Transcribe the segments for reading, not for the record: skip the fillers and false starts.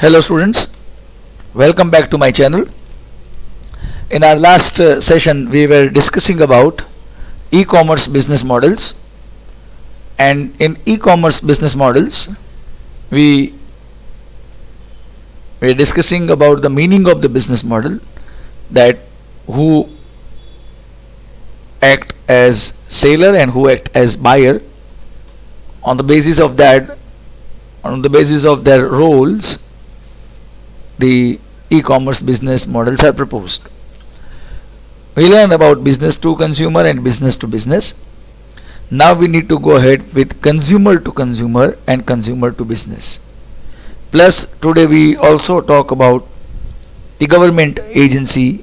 Hello students, welcome back to my channel. In our last session we were discussing about e-commerce business models, and in e-commerce business models we were discussing about the meaning of the business model, that who act as seller and who act as buyer. On the basis of that, on the basis of their roles, the e-commerce business models are proposed. We learned about business to consumer and business to business. Now we need to go ahead with consumer to consumer and consumer to business. Plus today we also talk about the government agency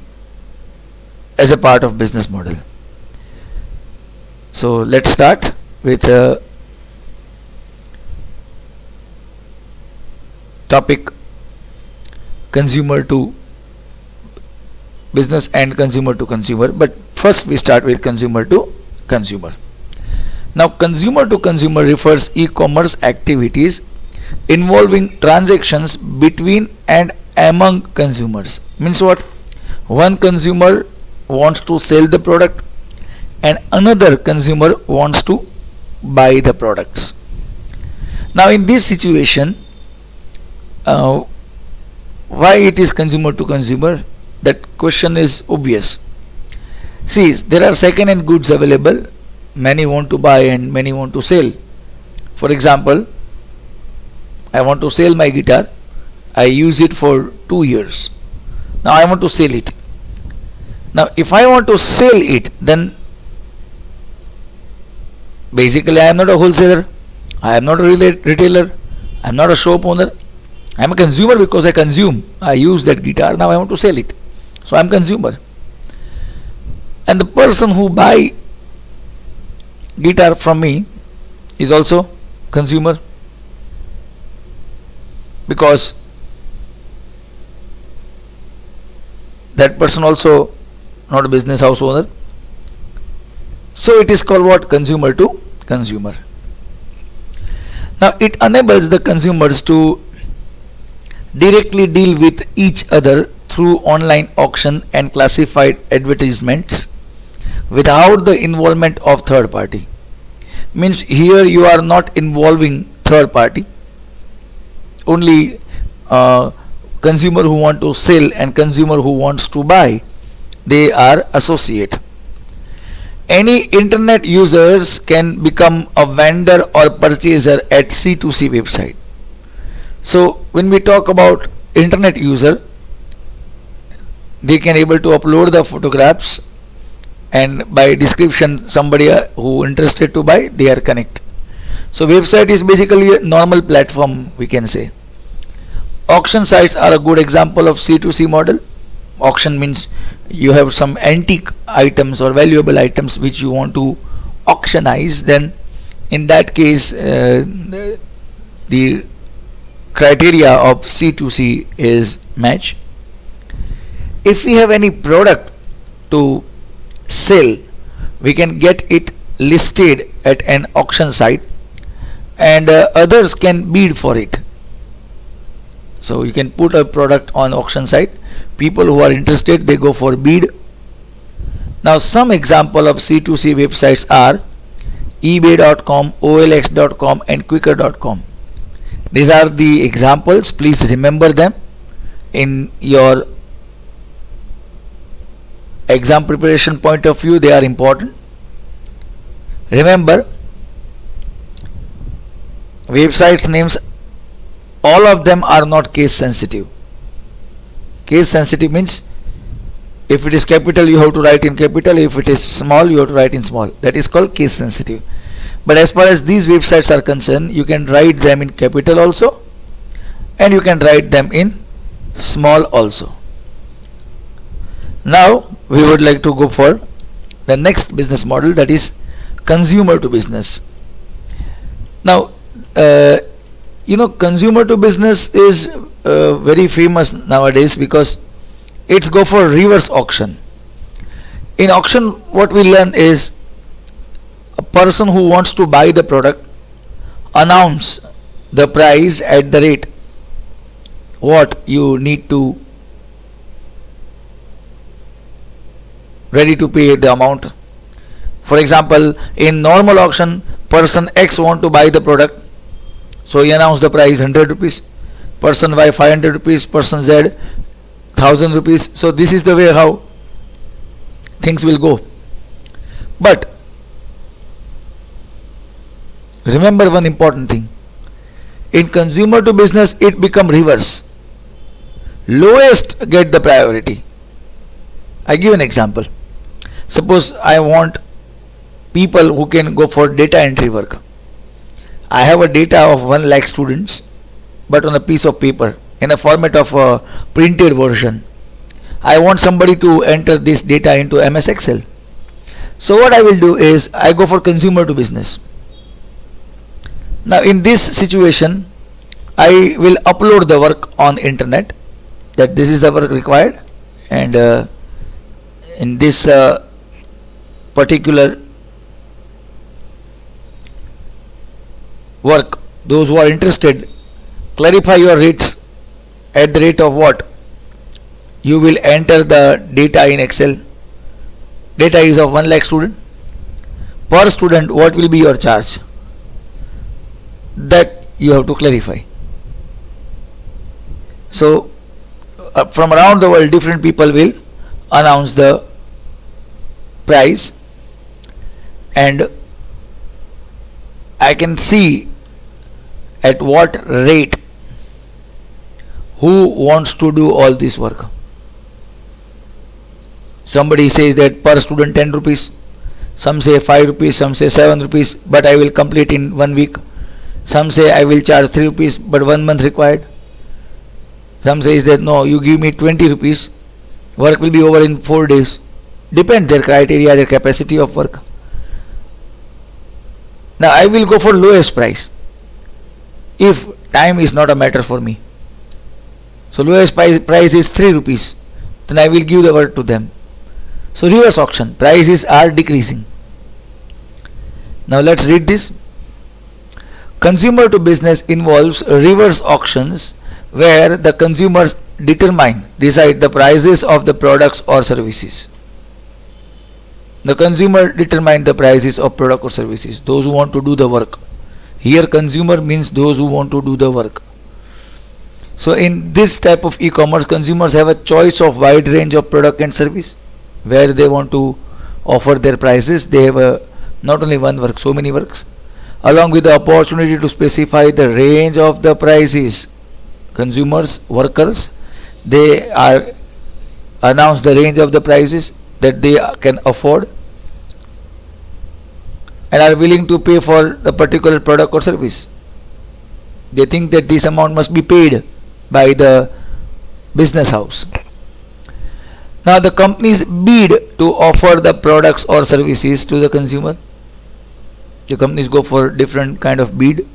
as a part of business model. So let's start with topic consumer to business and consumer to consumer, but first we start with consumer to consumer. Now consumer to consumer refers e-commerce activities involving transactions between and among consumers. Means what? One consumer wants to sell the product and another consumer wants to buy the products. Now in this situation, why it is consumer to consumer? That question is obvious. See, there are second hand goods available. Many want to buy and many want to sell. For example, I want to sell my guitar. I use it for 2 years. Now I want to sell it. Now if I want to sell it, then basically I am not a wholesaler, I am not a retailer, I am not a shop owner. I am a consumer because I consume. I use that guitar. Now I want to sell it. So I am consumer. And the person who buy guitar from me is also consumer, because that person also not a business house owner. So it is called what? Consumer to consumer. Now it enables the consumers to directly deal with each other through online auction and classified advertisements without the involvement of third party. Means here you are not involving third party, only consumer who want to sell and consumer who wants to buy, they are associate. Any internet users can become a vendor or purchaser at C2C website. So when we talk about internet user, they can able to upload the photographs, and by description somebody who interested to buy, they are connect. So website is basically a normal platform, we can say. Auction sites are a good example of C2C model. Auction means you have some antique items or valuable items which you want to auctionize. Then in that case the criteria of C2C is match. If we have any product to sell, we can get it listed at an auction site, and others can bid for it. So you can put a product on auction site, people who are interested, they go for bid. Now some example of C2C websites are ebay.com, olx.com and quicker.com. These are the examples. Please remember them in your exam preparation point of view. They are important. Remember, websites names, all of them are not case sensitive. Case sensitive means if it is capital you have to write in capital, if it is small you have to write in small. That is called case sensitive. But as far as these websites are concerned, you can write them in capital also and you can write them in small also. Now we would like to go for the next business model, that is consumer to business. Now consumer to business is very famous nowadays because it's go for reverse auction. In auction what we learn is a person who wants to buy the product announce the price at the rate what you need to ready to pay the amount. For example, in normal auction, person X want to buy the product, so he announced the price 100 rupees, person Y 500 rupees, person Z 1000 rupees. So this is the way how things will go. But remember one important thing, in consumer to business it become reverse, lowest get the priority. I give an example. Suppose I want people who can go for data entry work. I have a data of 1 lakh students, but on a piece of paper in a format of a printed version. I want somebody to enter this data into MS Excel. So what I will do is I go for consumer to business. Now in this situation, I will upload the work on internet, that this is the work required, and in this particular work, those who are interested, clarify your rates. At the rate of what? You will enter the data in Excel. Data is of 1 lakh student. Per student, what will be your charge? That you have to clarify. So from around the world, different people will announce the price, and I can see at what rate who wants to do all this work. Somebody says that per student 10 rupees, some say 5 rupees, some say 7 rupees, but I will complete in 1 week. Some say I will charge 3 rupees, but 1 month required. Some says that no, you give me 20 rupees, work will be over in 4 days. Depends their criteria, their capacity of work. Now I will go for lowest price if time is not a matter for me. So lowest price is 3 rupees, then I will give the work to them. So reverse auction, prices are decreasing. Now let's read this. Consumer to business involves reverse auctions where the consumers decide the prices of the products or services. The consumer determine the prices of product or services, those who want to do the work. Here consumer means those who want to do the work. So in this type of e-commerce, consumers have a choice of wide range of product and service where they want to offer their prices. They have not only one work, so many works, along with the opportunity to specify the range of the prices. Consumers, workers, they are announce the range of the prices that they can afford and are willing to pay for the particular product or service. They think that this amount must be paid by the business house. Now the companies bid to offer the products or services to the consumer. The companies go for different kind of bid,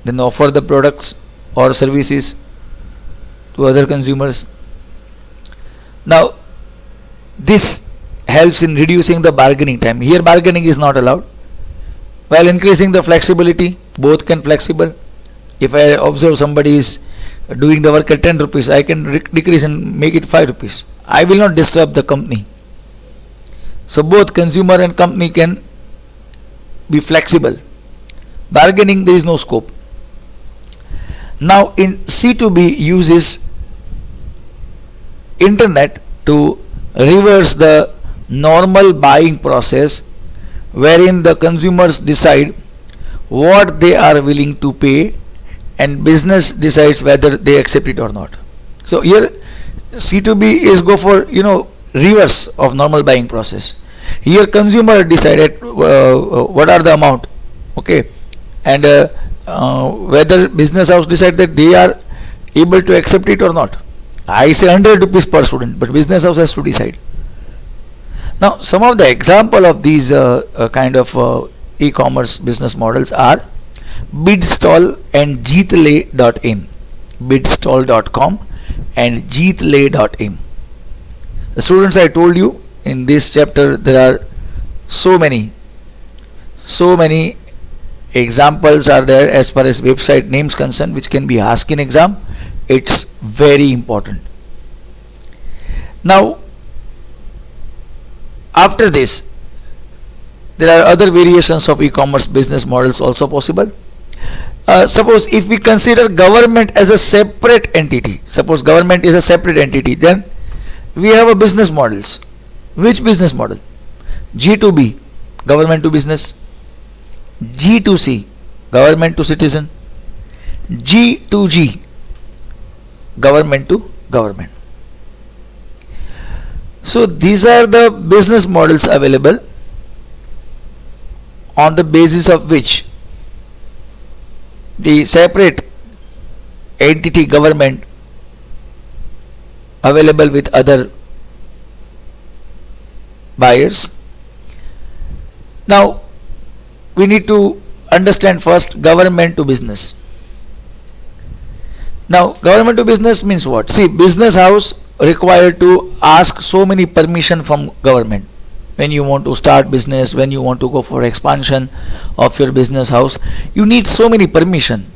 then offer the products or services to other consumers. Now this helps in reducing the bargaining time. Here bargaining is not allowed, while increasing the flexibility. Both can flexible. If I observe somebody is doing the work at 10 rupees, I can decrease and make it 5 rupees. I will not disturb the company. So both consumer and company can be flexible. Bargaining, there is no scope. Now in C2B uses internet to reverse the normal buying process wherein the consumers decide what they are willing to pay and business decides whether they accept it or not. So here C2B is go for reverse of normal buying process. Here consumer decided what are the amount, okay, and whether business house decide that they are able to accept it or not. I say 100 rupees per student, but business house has to decide. Now some of the example of these kind of e-commerce business models are Bidstall and Jeetlay.in, bidstall.com and Jeetlay.in. The students, I told you in this chapter there are so many examples are there as far as website names concerned, which can be asked in exam, It's very important. Now, after this, there are other variations of e-commerce business models also possible. Suppose if we consider government as a separate entity, suppose government is a separate entity, then we have a business models. Which business model? G2B, government to business. G2C, government to citizen. G2G, government to government. So these are the business models available on the basis of which the separate entity government available with other buyers. Now we need to understand first government to business. Now government to business means what? See, business house required to ask so many permission from government. When you want to start business, when you want to go for expansion of your business house, you need so many permission.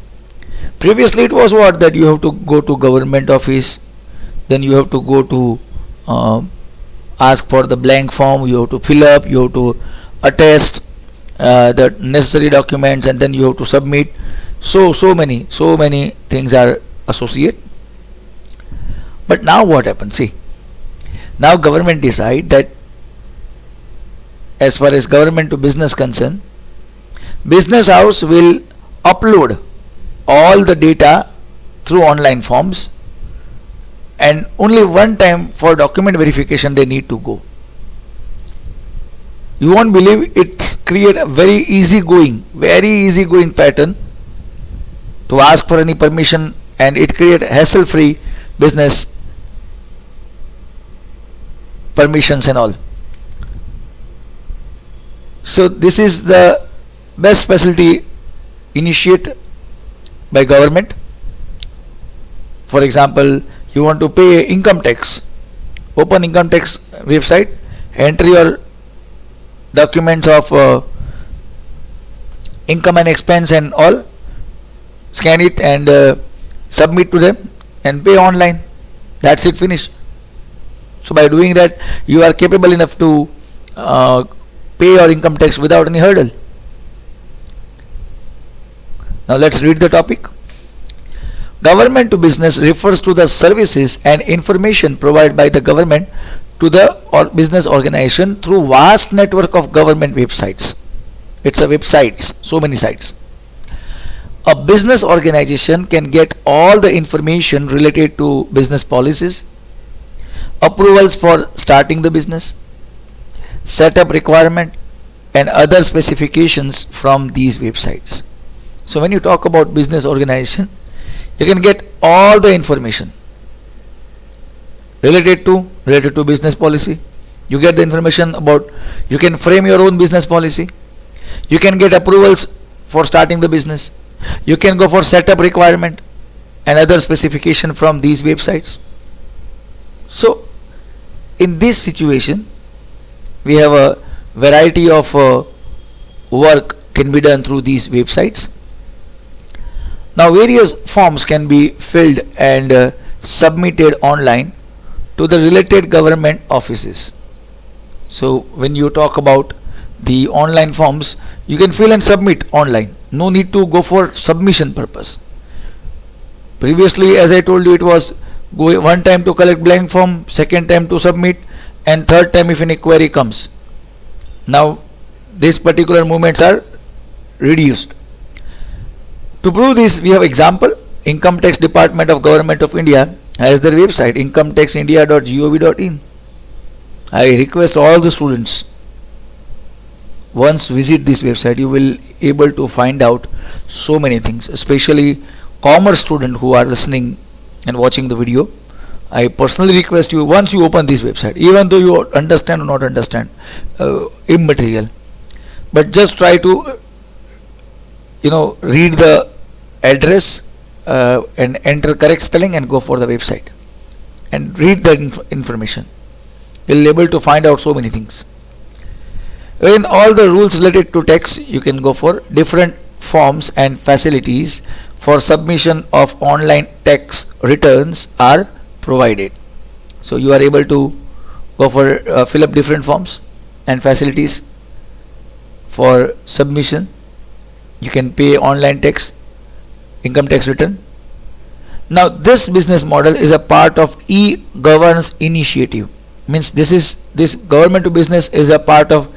Previously it was what, that you have to go to government office, then you have to go to ask for the blank form, you have to fill up, you have to attest the necessary documents, and then you have to submit. So many things are associated. But now what happens? See, now government decide that as far as government to business concern, business house will upload all the data through online forms, and only one time for document verification they need to go. You won't believe, it's create a very easy going pattern to ask for any permission, and it create hassle free business permissions and all. So this is the best facility initiated by government. For example, you want to pay income tax, open income tax website, enter your documents of income and expense and all, scan it and submit to them and pay online. That's it, finished. So by doing that, you are capable enough to pay your income tax without any hurdle. Now let's read the topic. Government to business refers to the services and information provided by the government to the business organization through vast network of government websites. It's a websites, so many sites. A business organization can get all the information related to business policies, approvals for starting the business, setup requirement, and other specifications from these websites. So when you talk about business organization, you can get all the information related to business policy. You get the information about, you can frame your own business policy, you can get approvals for starting the business, you can go for setup requirement and other specification from these websites. So in this situation, we have a variety of work can be done through these websites. Now various forms can be filled and submitted online to the related government offices. So when you talk about the online forms, you can fill and submit online. No need to go for submission purpose. Previously, as I told you, it was go one time to collect blank form, second time to submit, and third time if any query comes. Now these particular movements are reduced. To prove this, we have example. Income Tax Department of Government of India has their website incometaxindia.gov.in. I request all the students, once visit this website, you will able to find out so many things, especially commerce student who are listening and watching the video. I personally request you, once you open this website, even though you understand or not understand, immaterial, but just try to read the address and enter correct spelling and go for the website and read the information. You'll be able to find out so many things. In all the rules related to tax, you can go for different forms and facilities for submission of online tax returns are provided. So you are able to go for fill up different forms and facilities for submission. You can pay online tax, income tax return. Now this business model is a part of e-governance initiative. Means this government to business is a part of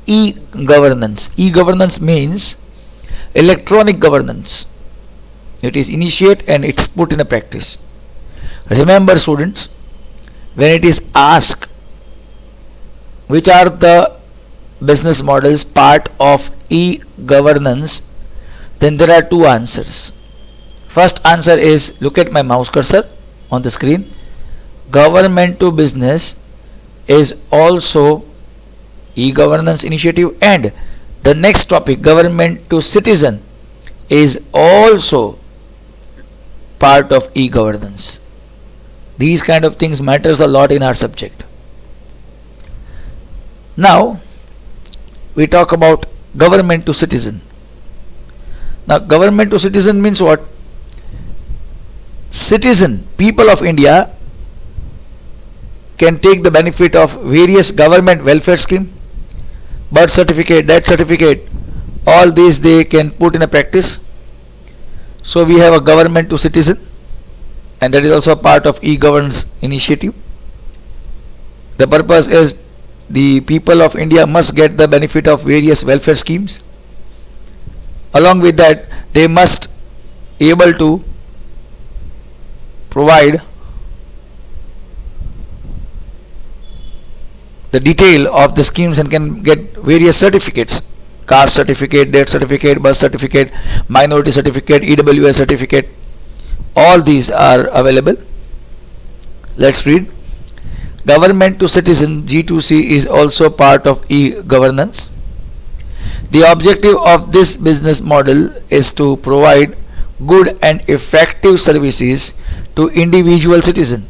e-governance. E-governance means electronic governance. It is initiate and it's put in a practice. Remember students, when it is asked which are the business models part of e-governance, then there are two answers. First answer is, look at my mouse cursor on the screen, government to business is also e-governance initiative, and the next topic, government to citizen, is also part of e-governance. These kind of things matters a lot in our subject. Now we talk about government to citizen. Now government to citizen means what? Citizen, people of India can take the benefit of various government welfare scheme, birth certificate, death certificate, all these they can put in a practice. So we have a government to citizen, and that is also a part of e-governance initiative. The purpose is the people of India must get the benefit of various welfare schemes. Along with that, they must able to provide the detail of the schemes and can get various certificates, caste certificate, death certificate, birth certificate, minority certificate, EWS certificate. All these are available. Let's read. Government to citizen G2C is also part of e-governance. The objective of this business model is to provide good and effective services to individual citizen.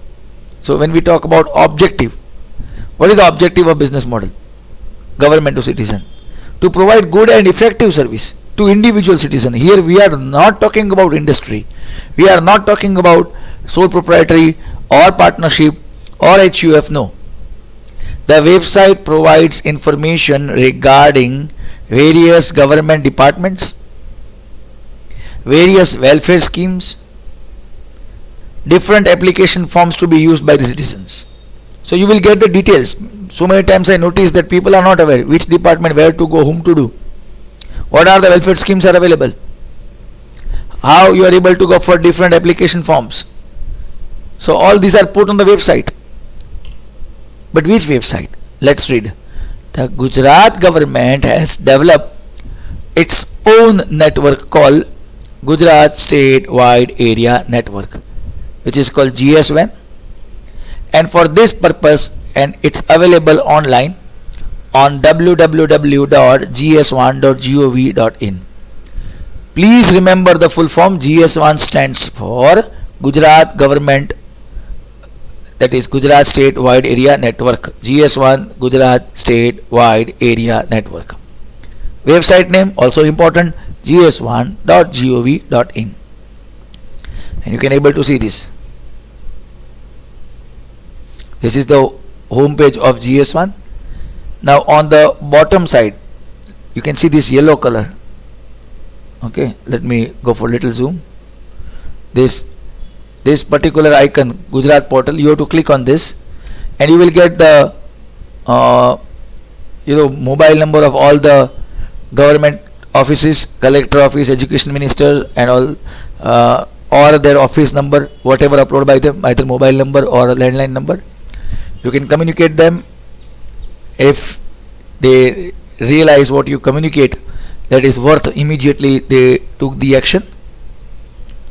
So when we talk about objective, what is the objective of business model? Government to citizen, to provide good and effective service to individual citizen. Here we are not talking about industry, we are not talking about sole proprietary or partnership or HUF. No, the website provides information regarding various government departments, various welfare schemes, different application forms to be used by the citizens. So you will get the details. So many times I notice that people are not aware which department, where to go, whom to do, what are the welfare schemes are available, how you are able to go for different application forms. So all these are put on the website. But which website? Let's read. The Gujarat government has developed its own network called Gujarat State Wide Area Network, which is called GS1, and for this purpose, and it's available online on www.gs1.gov.in. Please remember the full form. GS1 stands for Gujarat Government, that is Gujarat State Wide Area Network. GS1 Gujarat State Wide Area Network. Website name also important, gs1.gov.in, and you can able to see this. This is the home page of GS1. Now on the bottom side you can see this yellow color. Okay, let me go for little zoom. This particular icon, Gujarat portal, you have to click on this and you will get the mobile number of all the government offices, collector office, education minister and all, or their office number, whatever uploaded by them, either mobile number or a landline number. You can communicate them. If they realize what you communicate that is worth, immediately they took the action.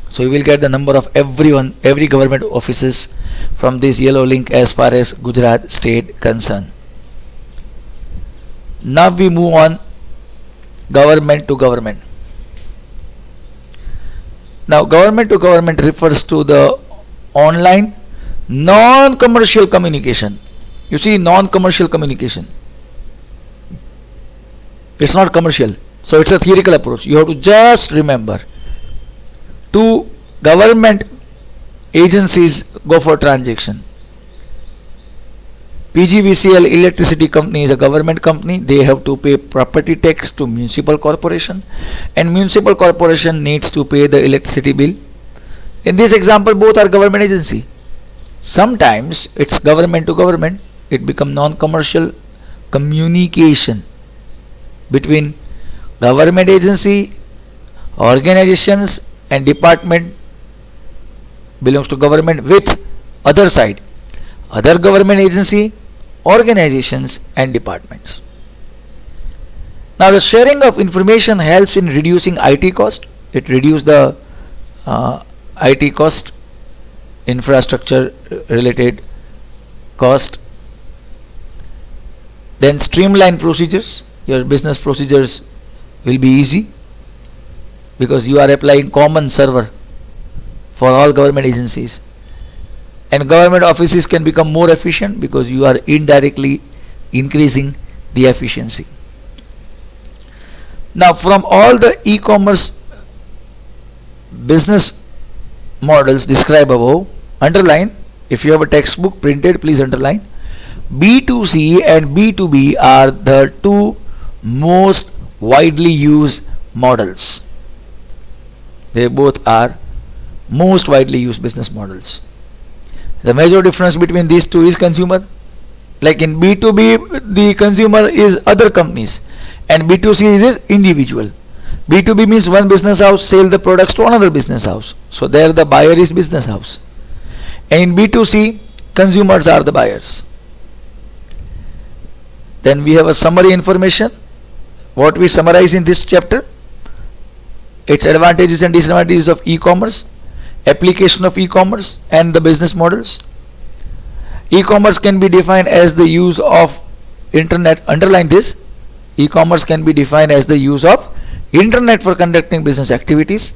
So you will get the number of every government offices from this yellow link as far as Gujarat state concerned. Now we move on, government to government. Now government to government refers to the online non-commercial communication. You see, non-commercial communication, it's not commercial, so it's a theoretical approach. You have to just remember two government agencies go for transaction. PGVCL electricity company is a government company. They have to pay property tax to municipal corporation, and municipal corporation needs to pay the electricity bill. In this example, both are government agency. Sometimes it's government to government. It become non-commercial communication between government agency, organizations and department belongs to government with other side, other government agency, organizations and departments. Now the sharing of information helps in reducing IT cost. It reduces the IT cost, infrastructure related cost. Then streamline procedures. Your business procedures will be easy because you are applying common server for all government agencies, and government offices can become more efficient because you are indirectly increasing the efficiency. Now from all the e-commerce business models described above, underline, if you have a textbook printed, please underline, B2C and B2B are the two most widely used models. They both are most widely used business models. The major difference between these two is consumer. Like in B2B, the consumer is other companies, and B2C is individual. B2B means one business house sell the products to another business house. So there the buyer is business house. And in B2C, consumers are the buyers. Then we have a summary information. What we summarize in this chapter: its advantages and disadvantages of e-commerce, application of e-commerce and the business models. E-commerce can be defined as the use of internet. Underline this: e-commerce can be defined as the use of internet for conducting business activities.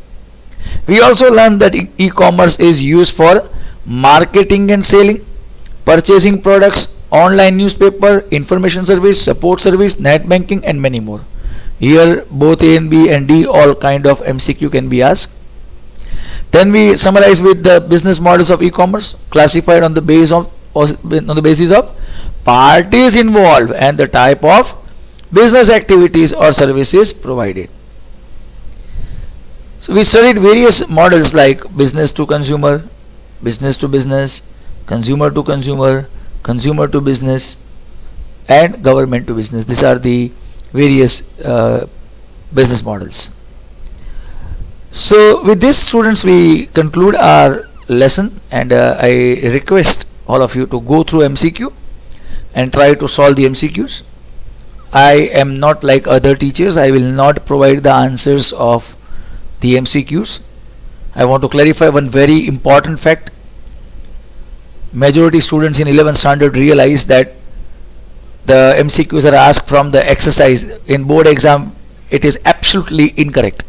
We also learned that e-commerce is used for marketing and selling, purchasing products, online newspaper, information service, support service, net banking and many more. Here both A and B and D, all kind of MCQ can be asked. Then we summarize with the business models of e-commerce classified on the basis of parties involved and the type of business activities or services provided. So we studied various models like business to consumer, business to business, consumer to consumer, consumer to business and government to business. These are the various business models. So with this, students, we conclude our lesson, and I request all of you to go through MCQ and try to solve the MCQs. I am not like other teachers. I will not provide the answers of the MCQs. I want to clarify one very important fact. Majority students in 11th standard realize that the MCQs are asked from the exercise. In board exam, it is absolutely incorrect.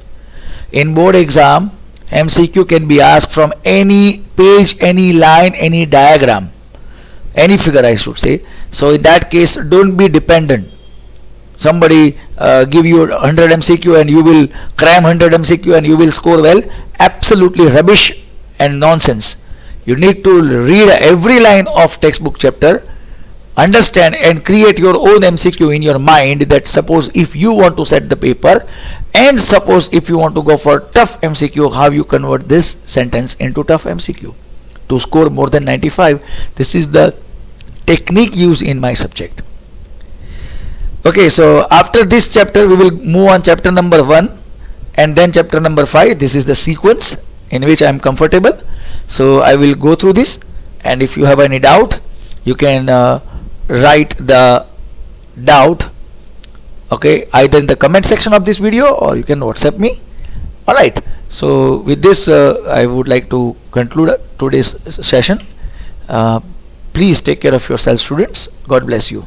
In board exam, MCQ can be asked from any page, any line, any diagram, any figure I should say. So in that case, don't be dependent. Somebody give you 100 MCQ and you will cram 100 MCQ and you will score well. Absolutely rubbish and nonsense. You need to read every line of textbook chapter, understand and create your own MCQ in your mind, that suppose if you want to set the paper, and suppose if you want to go for tough MCQ, how you convert this sentence into tough MCQ to score more than 95. This is the technique used in my subject. Okay, so after this chapter we will move on chapter number 1 and then chapter number 5. This is the sequence in which I am comfortable. So I will go through this, and if you have any doubt, you can write the doubt, okay, either in the comment section of this video or you can WhatsApp me. Alright, so with this I would like to conclude today's session. Please take care of yourself, students. God bless you.